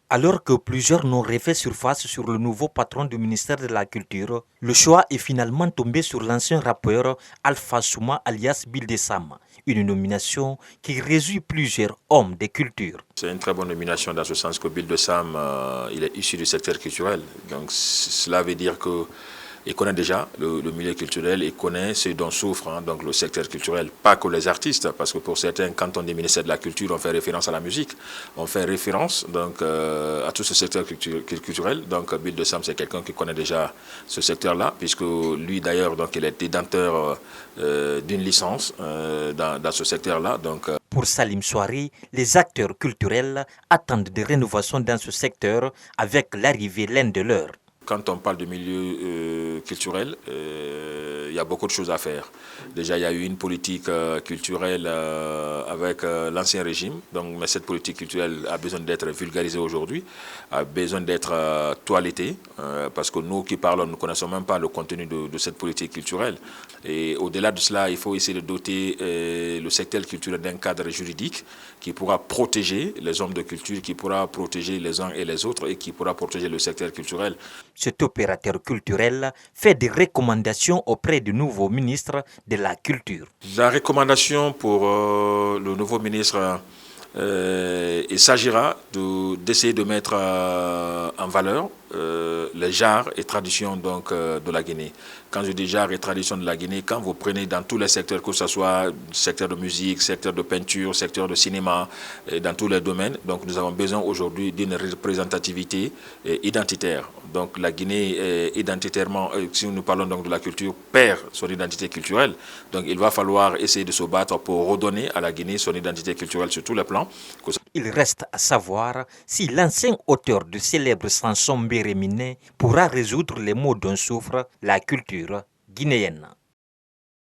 Alors que plusieurs n'ont refait surface sur le nouveau patron du ministère de la Culture, le choix est finalement tombé sur l'ancien rappeur Alpha Souma alias Bill Dessam, une nomination qui réjouit plusieurs hommes des cultures. C'est une très bonne nomination dans ce sens que Bill Dessam, il est issu du secteur culturel. Donc cela veut dire que il connaît déjà le milieu culturel, il connaît ce dont souffre donc le secteur culturel, pas que les artistes, parce que pour certains, quand on dit ministère de la Culture, on fait référence à la musique, on fait référence donc à tout ce secteur culturel. Donc Bill Dessam, c'est quelqu'un qui connaît déjà ce secteur-là, puisque lui d'ailleurs, donc il est détenteur d'une licence dans ce secteur-là. Pour Salim Soari, les acteurs culturels attendent des rénovations dans ce secteur avec l'arrivée l'un de leurs. Quand on parle de milieu culturel, il y a beaucoup de choses à faire. Déjà, il y a eu une politique culturelle avec l'ancien régime, mais cette politique culturelle a besoin d'être vulgarisée aujourd'hui, a besoin d'être toilettée, parce que nous qui parlons, nous ne connaissons même pas le contenu de cette politique culturelle. Et au-delà de cela, il faut essayer de doter le secteur culturel d'un cadre juridique qui pourra protéger les hommes de culture, qui pourra protéger les uns et les autres et qui pourra protéger le secteur culturel. Cet opérateur culturel fait des recommandations auprès du nouveau ministre de la Culture. La recommandation pour le nouveau ministre, il s'agira d'essayer de mettre en valeur les genres et traditions de la Guinée. Quand je dis genres et traditions de la Guinée, quand vous prenez dans tous les secteurs, que ce soit secteur de musique, secteur de peinture, secteur de cinéma, dans tous les domaines, donc nous avons besoin aujourd'hui d'une représentativité identitaire. Donc la Guinée, identitairement, si nous parlons donc de la culture, perd son identité culturelle. Donc il va falloir essayer de se battre pour redonner à la Guinée son identité culturelle sur tous les plans. Il reste à savoir si l'ancien auteur de célèbres chansons béréminées pourra résoudre les maux dont souffre la culture guinéenne.